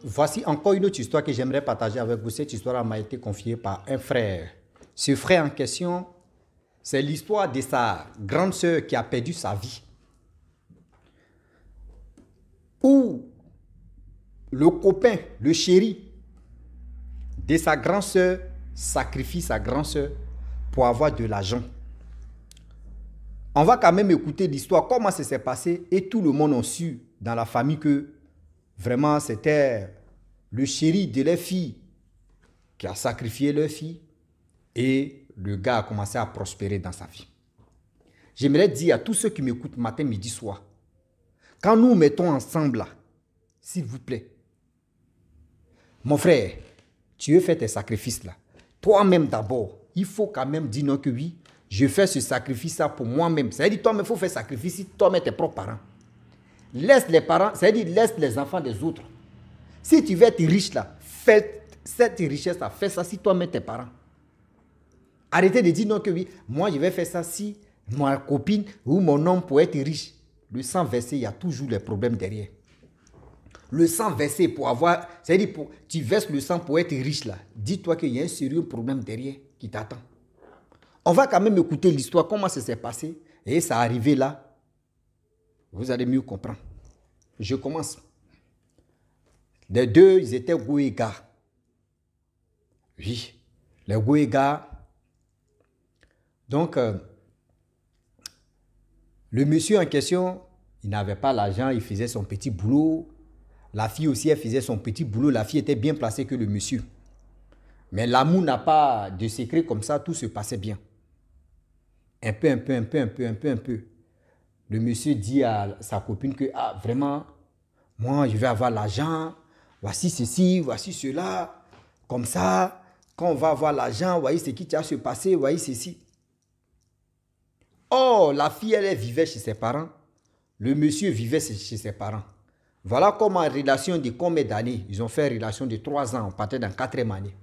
Voici encore une autre histoire que j'aimerais partager avec vous. Cette histoire m'a été confiée par un frère. Ce frère en question, c'est l'histoire de sa grande sœur qui a perdu sa vie. Où le copain, le chéri de sa grande sœur sacrifie sa grande sœur pour avoir de l'argent. On va quand même écouter l'histoire, comment ça s'est passé, et tout le monde a su dans la famille que vraiment c'était le chéri de leur fille qui a sacrifié leur fille et le gars a commencé à prospérer dans sa vie. J'aimerais dire à tous ceux qui m'écoutent matin, midi, soir, quand nous mettons ensemble là, s'il vous plaît, mon frère, tu veux faire tes sacrifices là. Toi-même d'abord, il faut quand même dire non que oui, je fais ce sacrifice-là pour moi-même. C'est-à-dire, toi-même, il faut faire sacrifice si toi-même tes propres parents. Laisse les parents, c'est-à-dire, laisse les enfants des autres. Si tu veux être riche là, fais cette richesse-là, fais ça si toi-même tes parents. Arrêtez de dire non que oui, moi je vais faire ça si ma copine ou mon homme pour être riche. Le sang versé, il y a toujours les problèmes derrière. Le sang versé pour avoir, c'est-à-dire, tu verses le sang pour être riche là. Dis-toi qu'il y a un sérieux problème derrière qui t'attend. On va quand même écouter l'histoire, comment ça s'est passé. Et ça arrivé là. Vous allez mieux comprendre. Je commence. Les deux, ils étaient Goégas. Oui, les Goégas. Donc, le monsieur en question, il n'avait pas l'argent, il faisait son petit boulot. La fille aussi, elle faisait son petit boulot. La fille était bien placée que le monsieur. Mais l'amour n'a pas de secret comme ça, tout se passait bien. Un peu. Le monsieur dit à sa copine que, ah, vraiment, moi, je vais avoir l'argent. Voici ceci, voici cela. Comme ça, quand on va avoir l'argent, voyez ce qui va se passer, voyez ceci. Oh, la fille, elle vivait chez ses parents. Le monsieur vivait chez ses parents. Voilà comment, en relation de combien d'années, ils ont fait une relation de 3 ans, on partait dans 4e année.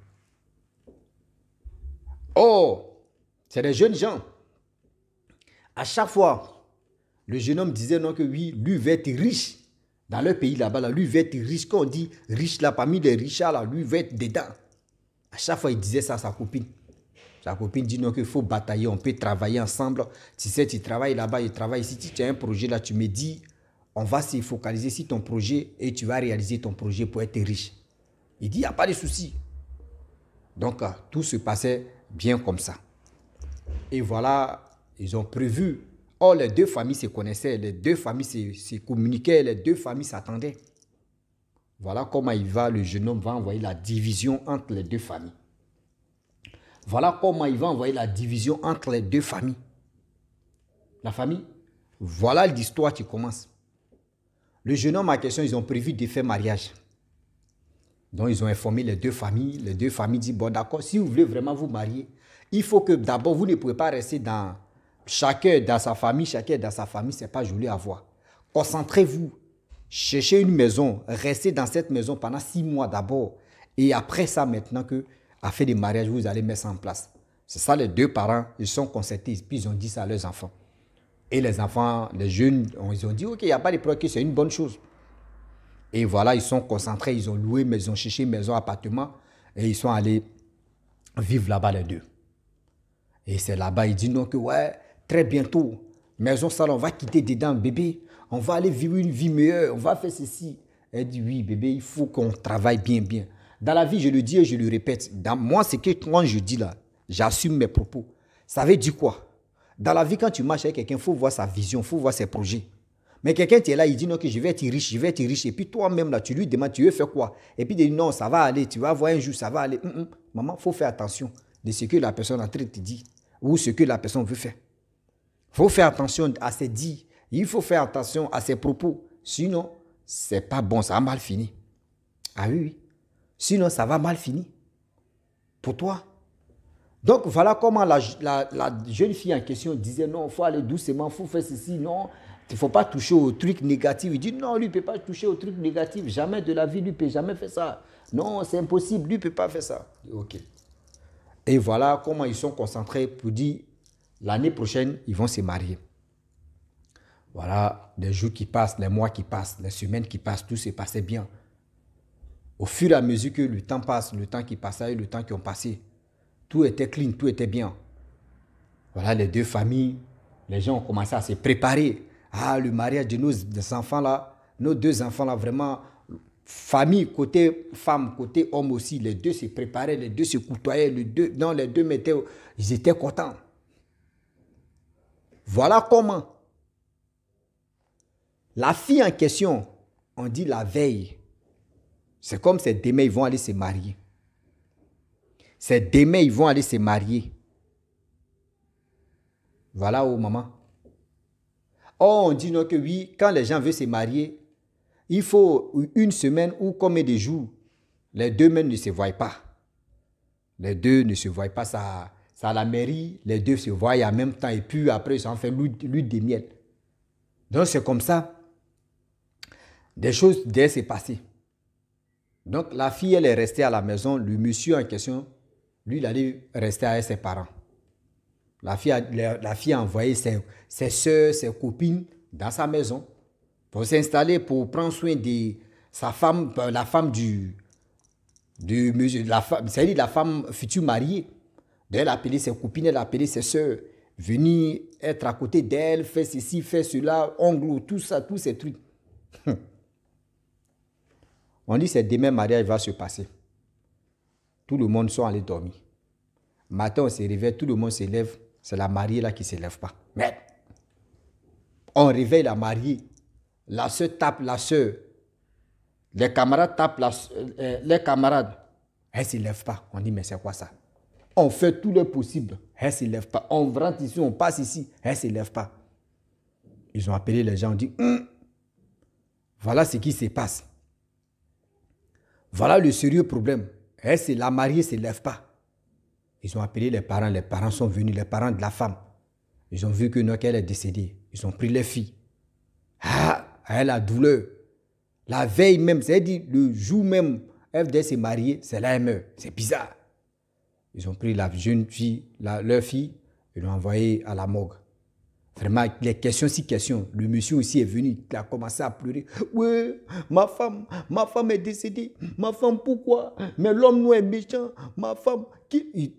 Oh, c'est des jeunes gens. À chaque fois, le jeune homme disait non que oui, lui veut être riche. Dans leur pays là-bas, là, lui veut être riche. Quand on dit riche là, parmi les riches là, lui veut être dedans. À chaque fois, il disait ça à sa copine. Sa copine dit non qu'il faut batailler, on peut travailler ensemble. Tu sais, tu travailles là-bas, il travaille ici. Si tu as un projet là, tu me dis, on va se focaliser sur ton projet et tu vas réaliser ton projet pour être riche. Il dit, il n'y a pas de souci. Donc, tout se passait bien comme ça. Et voilà, ils ont prévu. Oh, les deux familles se connaissaient, les deux familles se communiquaient, les deux familles s'attendaient. Voilà comment le jeune homme va envoyer la division entre les deux familles. Voilà comment il va envoyer la division entre les deux familles. La famille, voilà l'histoire qui commence. Le jeune homme en question, ils ont prévu de faire mariage. Donc, ils ont informé les deux familles. Les deux familles disent, bon, d'accord, si vous voulez vraiment vous marier, il faut que d'abord, vous ne pouvez pas rester dans chacun dans sa famille, ce n'est pas joli à voir. Concentrez-vous, cherchez une maison, restez dans cette maison pendant 6 mois d'abord. Et après ça, maintenant que, à faire des mariages, vous allez mettre ça en place. C'est ça, les deux parents, ils sont concertés, puis ils ont dit ça à leurs enfants. Et les enfants, les jeunes, ils ont dit, ok, il n'y a pas de problème, c'est une bonne chose. Et voilà, ils sont concentrés, ils ont loué maison, cherché maison, appartement, et ils sont allés vivre là-bas les deux. Et c'est là-bas, il dit non que ouais, très bientôt, maison salon, on va quitter dedans, bébé, on va aller vivre une vie meilleure, on va faire ceci. Elle dit oui, bébé, il faut qu'on travaille bien. Dans la vie, je le dis et je le répète, dans moi, c'est que quand je dis là, j'assume mes propos. Ça veut dire quoi? Dans la vie, quand tu marches avec quelqu'un, il faut voir sa vision, il faut voir ses projets. Mais quelqu'un qui est là, il dit non que je vais être riche, Et puis toi-même là, tu lui demandes, tu veux faire quoi? Et puis il dit non, ça va aller, tu vas voir un jour, ça va aller. Maman, il faut faire attention de ce que la personne est en train de te dire ou ce que la personne veut faire. Il faut faire attention à ses dits. Il faut faire attention à ses propos. Sinon, c'est pas bon, ça va mal finir. Ah oui. Sinon, ça va mal finir. Pour toi. Donc, voilà comment la jeune fille en question disait non, il faut aller doucement, il faut faire ceci, non. Il ne faut pas toucher aux trucs négatifs. Il dit non, lui ne peut pas toucher aux trucs négatifs. Jamais de la vie, lui ne peut jamais faire ça. Non, c'est impossible, lui ne peut pas faire ça. Ok. Et voilà comment ils sont concentrés pour dire l'année prochaine, ils vont se marier. Voilà, les jours qui passent, les mois qui passent, les semaines qui passent, tout se passait bien. Au fur et à mesure que le temps passe, le temps qui passait et le temps qui ont passé, tout était clean, tout était bien. Voilà, les deux familles, les gens ont commencé à se préparer. Ah, le mariage de nos enfants là, nos deux enfants là, vraiment, famille, côté femme, côté homme aussi, les deux se préparaient, les deux se côtoyaient, les deux mettaient, ils étaient contents. Voilà comment la fille en question, on dit la veille, c'est comme c'est demain, ils vont aller se marier. C'est demain, ils vont aller se marier. Voilà, oh maman. Oh, on dit non que oui, quand les gens veulent se marier, il faut une semaine ou combien de jours. Les deux même ne se voient pas. Les deux ne se voient pas. Ça à la mairie, les deux se voient en même temps et puis après, ils s'en font l'huile de miel. Donc, c'est comme ça. Des choses devaient se passer. Donc, la fille, elle est restée à la maison. Le monsieur en question, lui, il allait rester avec ses parents. La fille a envoyé ses soeurs, ses copines dans sa maison pour s'installer, pour prendre soin de sa femme, la femme c'est-à-dire la femme future mariée. Elle a appelé ses copines, elle a appelé ses soeurs, venir être à côté d'elle, faire ceci, faire cela, ongles, tout ça, tous ces trucs. On dit c'est demain, mariage va se passer. Tout le monde sont allés dormir. Matin, on se réveille, tout le monde se lève. C'est la mariée là qui ne se lève pas. Mais on réveille la mariée. La soeur tape la soeur. Les camarades tapent les camarades. Elle ne se lève pas. On dit, mais c'est quoi ça? On fait tout le possible. Elle ne se lève pas. On rentre ici, on passe ici. Elle ne se lève pas. Ils ont appelé les gens, on dit, voilà ce qui se passe. Voilà le sérieux problème. La mariée ne se lève pas. Ils ont appelé les parents sont venus, les parents de la femme. Ils ont vu qu'elle est décédée. Ils ont pris les filles. Ah, elle a douleur. La veille même, c'est-à-dire le jour même, elle devait se marier, c'est là qu'elle meurt. C'est bizarre. Ils ont pris la jeune fille, leur fille, ils l'ont envoyée à la morgue. Vraiment, les questions, le monsieur aussi est venu, il a commencé à pleurer. Oui, ma femme est décédée. Ma femme, pourquoi? Mais l'homme nous est méchant. Ma femme, et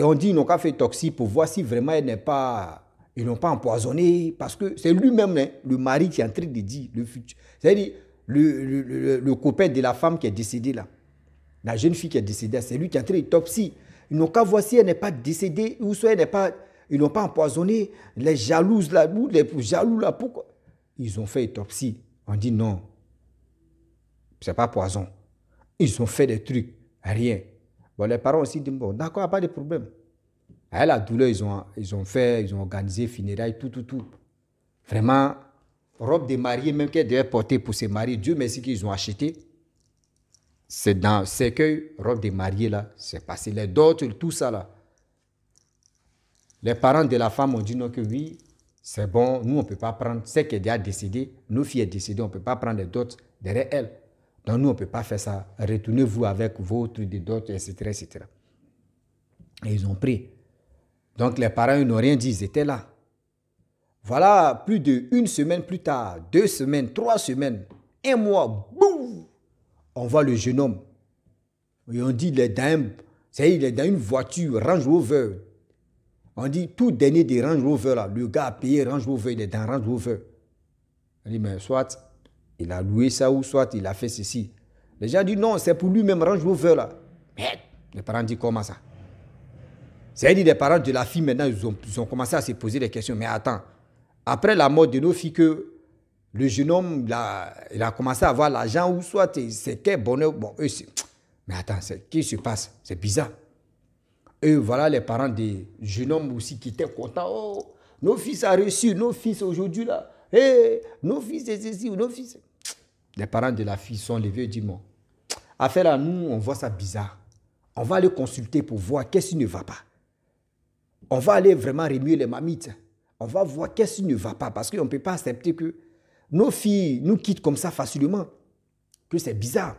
on dit, ils n'ont qu'à faire toxie pour voir si vraiment elle n'est pas, ils n'ont pas empoisonné. Parce que c'est lui-même, hein, le mari qui est en train de dire, le futur. C'est-à-dire, le copain de la femme qui est décédée là. La jeune fille qui est décédée, c'est lui qui est en train de toxie. Ils n'ont qu'à voir si elle n'est pas décédée ou soit elle n'est pas... Ils n'ont pas empoisonné les jalouses là, les jaloux là, pourquoi? Ils ont fait autopsie. On dit non, c'est pas poison. Ils ont fait des trucs, rien. Bon, les parents aussi disent, bon, d'accord, pas de problème. À la douleur, ils ont organisé funérailles, tout. Vraiment, robe de mariée, même qu'elle devait porter pour se marier, Dieu merci qu'ils ont acheté. C'est dans cercueil, robe de mariée là, c'est passé. Les dots, tout ça là. Les parents de la femme ont dit non que oui, c'est bon, nous on ne peut pas prendre, c'est qu'elle est déjà décédée, nos filles sont décédées, on ne peut pas prendre les dots derrière elle. Donc nous on ne peut pas faire ça. Retournez-vous avec vos trucs de dots, etc. Et ils ont pris. Donc les parents ils n'ont rien dit, ils étaient là. Voilà, plus d'une semaine plus tard, 2 semaines, 3 semaines, 1 mois, boum, on voit le jeune homme. Et on dit il est dans une voiture, Range Rover. On dit tout dernier des Range Rover là, le gars a payé Range Rover, il est dans Range Rover. On dit mais soit il a loué ça ou soit il a fait ceci. Les gens disent non, c'est pour lui-même Range Rover là. Mais les parents disent comment ça? C'est-à-dire les parents de la fille maintenant, ils ont commencé à se poser des questions. Mais attends, après la mort de nos filles que le jeune homme il a commencé à avoir l'argent ou soit c'est quel bonheur. Bon, mais attends, qu'est-ce qui se passe? C'est bizarre. Et voilà les parents des jeunes hommes aussi qui étaient contents. Oh, nos fils ont reçu, nos fils aujourd'hui là. Hey, nos fils c'est ceci, nos fils. Les parents de la fille sont levés et disent bon, affaire à nous, on voit ça bizarre. On va aller consulter pour voir qu'est-ce qui ne va pas. On va aller vraiment remuer les mamites. On va voir qu'est-ce qui ne va pas parce qu'on ne peut pas accepter que nos filles nous quittent comme ça facilement. Que c'est bizarre.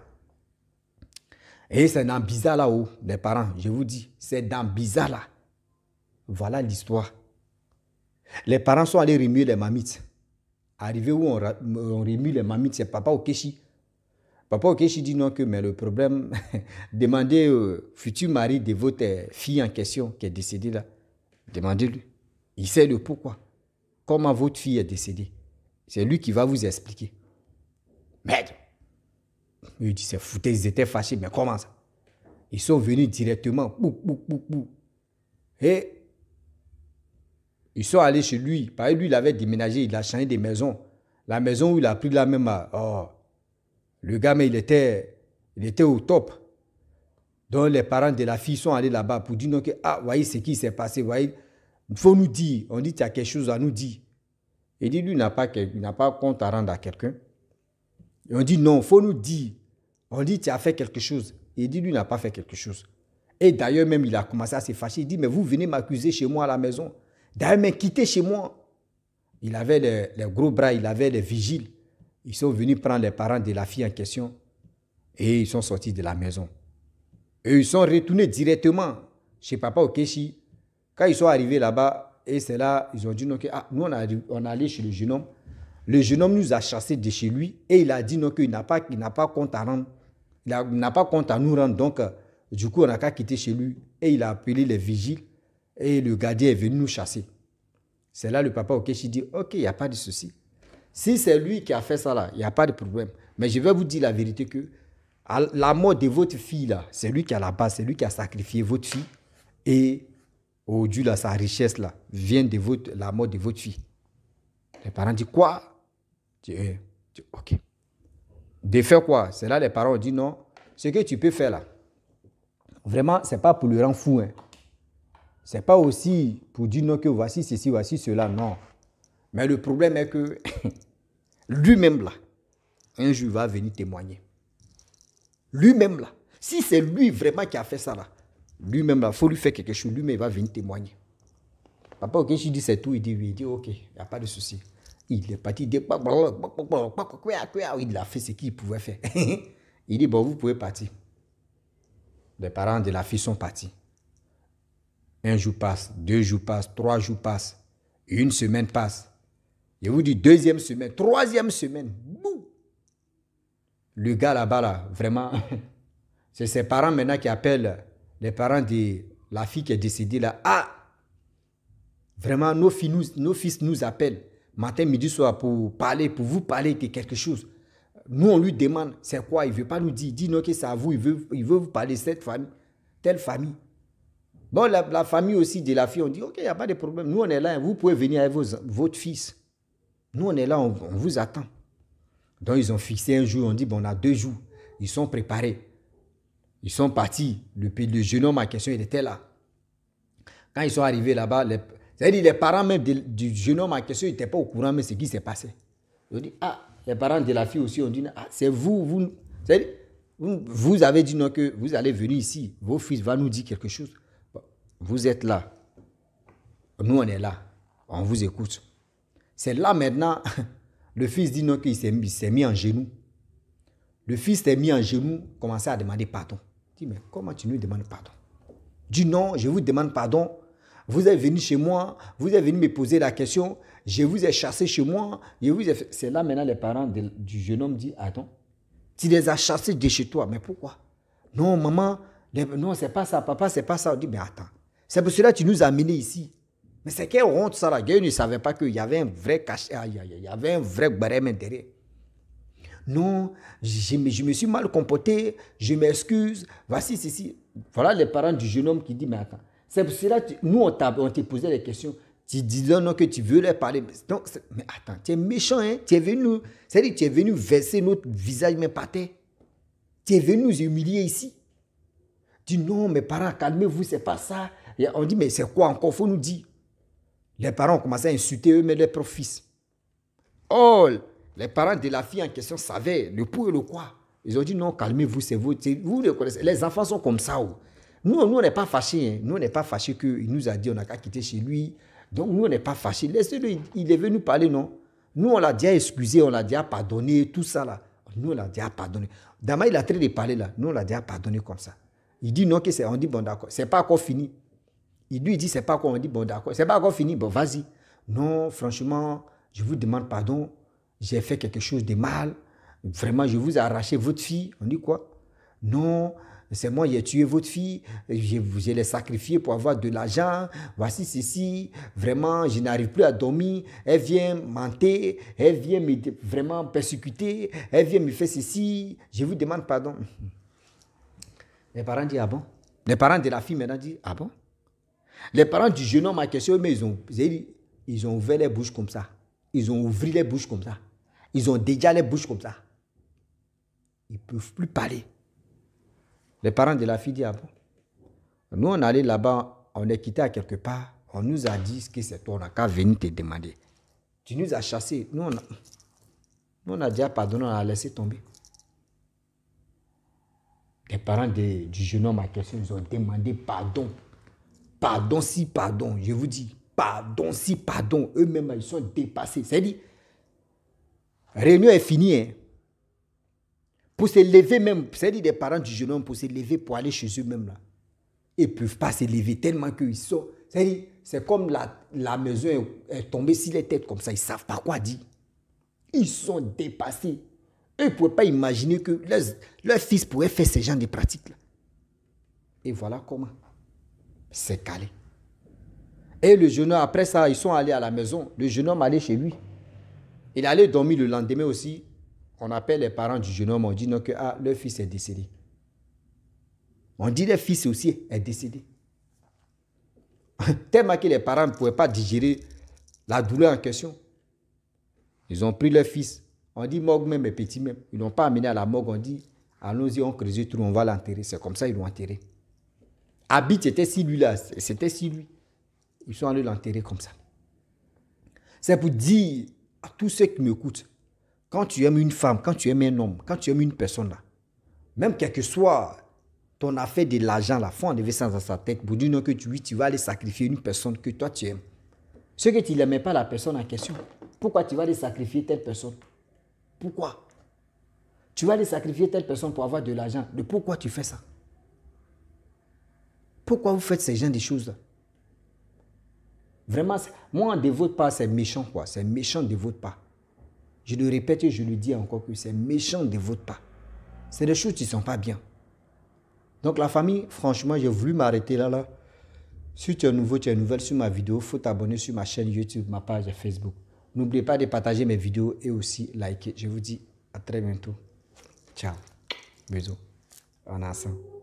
Et c'est dans bizarre là-haut, les parents, je vous dis, c'est dans bizarre là. Voilà l'histoire. Les parents sont allés remuer les mamites. Arrivé où on remue les mamites, c'est papa Okechi. Papa Okechi dit non que, mais le problème, demandez au futur mari de votre fille en question qui est décédée là. Demandez-lui. Il sait le pourquoi. Comment votre fille est décédée. C'est lui qui va vous expliquer. Merde. Il dit, c'est foutu, ils étaient fâchés, mais comment ça? Ils sont venus directement. Bou, bou, bou, bou. Et ils sont allés chez lui. Parce que lui, il avait déménagé, il a changé de maison. La maison où il a pris la même... Oh, le gars, mais il était au top. Donc, les parents de la fille sont allés là-bas pour dire que, ah, voyez ce qui s'est passé, voyez, il faut nous dire. On dit, tu as quelque chose à nous dire. Il dit, lui, il n'a pas compte à rendre à quelqu'un. Et on dit, non, il faut nous dire. On dit, tu as fait quelque chose. Il dit, lui, il n'a pas fait quelque chose. Et d'ailleurs, même, il a commencé à se fâcher. Il dit, mais vous venez m'accuser chez moi à la maison. D'ailleurs, mais quittez chez moi. Il avait les gros bras, il avait les vigiles. Ils sont venus prendre les parents de la fille en question et ils sont sortis de la maison. Et ils sont retournés directement chez Papa Okechi. Quand ils sont arrivés là-bas, et c'est là, ils ont dit non, que, ah, nous, on est allé chez le jeune homme. Le jeune homme nous a chassés de chez lui et il a dit non, qu'il n'a pas compte à rendre. Il n'a pas compte à nous rendre. Donc, du coup, on n'a qu'à quitter chez lui. Et il a appelé les vigiles et le gardien est venu nous chasser. C'est là le Papa Okechi dit, ok, il n'y a pas de souci. Si c'est lui qui a fait ça là, il n'y a pas de problème. Mais je vais vous dire la vérité que la mort de votre fille là, c'est lui qui a la base, c'est lui qui a sacrifié votre fille. Et au-dessus de sa richesse là, vient de la mort de votre fille. Les parents disent quoi? Ok. De faire quoi? C'est là les parents ont dit non, ce que tu peux faire là, vraiment, ce n'est pas pour le rendre fou. Hein. Ce n'est pas aussi pour dire non que voici ceci, voici cela, non. Mais le problème est que lui-même là, un jour, il va venir témoigner. Lui-même là, si c'est lui vraiment qui a fait ça là, lui-même là, il faut lui faire quelque chose, lui-même il va venir témoigner. Papa Okechi dit c'est tout, il dit oui, il dit ok, il n'y a pas de souci. Il est parti, il a fait ce qu'il pouvait faire. Il dit bon, vous pouvez partir. Les parents de la fille sont partis. Un jour passe, 2 jours passent, 3 jours passent, 1 semaine passe. Je vous dis 2e semaine, 3e semaine, boum. Le gars là-bas, là, vraiment, c'est ses parents maintenant qui appellent les parents de la fille qui est décédée là. Ah, vraiment, nos fils nous appellent matin, midi, soir pour vous parler de quelque chose. Nous, on lui demande, c'est quoi? Il ne veut pas nous dire. Il dit non que c'est à vous, il veut vous parler de cette famille, telle famille. Bon, la famille aussi de la fille, on dit, ok, il n'y a pas de problème. Nous, on est là, vous pouvez venir avec votre fils. Nous, on est là, on vous attend. Donc, ils ont fixé un jour, on dit, bon, on a 2 jours. Ils sont préparés. Ils sont partis. Le jeune homme en question, il était là. Quand ils sont arrivés là-bas, c'est-à-dire les parents même du jeune homme en question, ils n'étaient pas au courant de ce qui s'est passé. Ils ont dit, ah, les parents de la fille aussi ont dit, ah, c'est vous avez dit non que vous allez venir ici. Vos fils vont nous dire quelque chose. Vous êtes là. Nous, on est là. On vous écoute. C'est là maintenant, le fils dit non qu'il s'est mis en genoux. Le fils s'est mis en genoux, commençait à demander pardon. Il dit, mais comment tu nous demandes pardon? Il dit non, je vous demande pardon. Vous êtes venu chez moi, vous êtes venu me poser la question, je vous ai chassé chez moi. C'est là maintenant les parents du jeune homme disent, attends, tu les as chassés de chez toi, mais pourquoi? Non, maman, non, c'est pas ça, papa, c'est pas ça. On dit, mais attends, c'est pour cela que tu nous as amenés ici. Mais c'est quelle honte ça là? Gars ne savait pas qu'il y avait un vrai cachet, il y avait un vrai barème derrière. Non, je me suis mal comporté, je m'excuse, voici ceci. Voilà les parents du jeune homme qui disent, mais attends, c'est pour cela que nous on t'a posé des questions. Tu disais non que tu veux leur parler. Donc, mais attends, tu es méchant, hein? Tu es venu, c'est-à-dire tu es venu verser notre visage même par terre. Tu es venu nous humilier ici. Tu dis non, mes parents, calmez-vous, c'est pas ça. Et on dit, mais c'est quoi encore? Il faut nous dire. Les parents ont commencé à insulter eux-mêmes leurs propres fils. Oh, les parents de la fille en question savaient le pour et le quoi. Ils ont dit non, calmez-vous, c'est vous. Vous le connaissez. Les enfants sont comme ça. Oh. Nous, on n'est pas fâchés. Hein. Nous, on n'est pas fâchés qu'il nous a dit on n'a qu'à quitter chez lui. Donc, nous, on n'est pas fâchés. Laissez-le, il est venu parler, non? Nous, on l'a déjà excusé, on l'a déjà pardonné, tout ça là. Nous, on l'a déjà pardonné. Dama, il a traité de parler là. Nous, on l'a déjà pardonné comme ça. Il dit non, on dit bon, d'accord. C'est pas encore fini. Il lui dit c'est pas encore. On dit bon, d'accord. C'est pas encore fini. Bon, vas-y. Non, franchement, je vous demande pardon. J'ai fait quelque chose de mal. Vraiment, je vous ai arraché votre fille. On dit quoi? Non, c'est moi qui ai tué votre fille. Je l'ai sacrifiée pour avoir de l'argent. Voici ceci. Vraiment, je n'arrive plus à dormir. Elle vient mentir. Elle vient me vraiment persécuter. Elle vient me faire ceci. Je vous demande pardon. Les parents disent, ah bon? Les parents de la fille maintenant disent, ah bon? Les parents du jeune homme à question, mais ils ont ouvert les bouches comme ça. Ils ont ouvert les bouches comme ça. Ils ont déjà les bouches comme ça. Ils ne peuvent plus parler. Les parents de la fille disent, ah bon? Nous, on est allé là-bas, on est quitté à quelque part. On nous a dit que c'est toi, on n'a qu'à venir te demander. Tu nous as chassés. Nous, on a déjà pardonné, on a laissé tomber. Les parents du jeune homme à question, ils ont demandé pardon. Pardon si pardon. Je vous dis, pardon si pardon. Eux-mêmes, ils sont dépassés. C'est-à-dire, réunion est finie. Hein. Pour se lever même, c'est-à-dire des parents du jeune homme, pour se lever, pour aller chez eux-mêmes, là, ils ne peuvent pas se lever tellement qu'ils sont... C'est-à-dire, c'est comme la maison est tombée sur les têtes comme ça. Ils ne savent pas quoi dire. Ils sont dépassés. Eux ne pouvaient pas imaginer que leur fils pourrait faire ce genre de pratiques-là. Et voilà comment c'est calé. Et le jeune homme, après ça, ils sont allés à la maison. Le jeune homme allait chez lui. Il allait dormir le lendemain aussi. On appelle les parents du jeune homme. On dit non, que leur fils est décédé. On dit leur fils aussi est décédé. Tellement que les parents ne pouvaient pas digérer la douleur en question. Ils ont pris leur fils. On dit morgue même et petit même. Ils ne l'ont pas amené à la morgue. On dit allons-y, on creuse tout, on va l'enterrer. C'est comme ça ils l'ont enterré. Habit, c'était si lui là. C'était si lui. Ils sont allés l'enterrer comme ça. C'est pour dire à tous ceux qui m'écoutent, quand tu aimes une femme, quand tu aimes un homme, quand tu aimes une personne là, même quel que soit ton affaire de l'argent là, faut enlever ça dans sa tête pour dire non que tu vas aller sacrifier une personne que toi tu aimes. Ce que tu n'aimais pas la personne en question, pourquoi tu vas aller sacrifier telle personne? Pourquoi? Tu vas aller sacrifier telle personne pour avoir de l'argent. De pourquoi tu fais ça? Pourquoi vous faites ces genre de choses là? Vraiment, moi, de votre part, c'est méchant, quoi. C'est méchant de votre part. Je le répète et je le dis encore que c'est méchant de votre part. C'est des choses qui ne sont pas bien. Donc, la famille, franchement, j'ai voulu m'arrêter là. Si tu es nouveau, tu es nouvelle sur ma vidéo, il faut t'abonner sur ma chaîne YouTube, ma page Facebook. N'oubliez pas de partager mes vidéos et aussi liker. Je vous dis à très bientôt. Ciao. Bisous. En ensemble.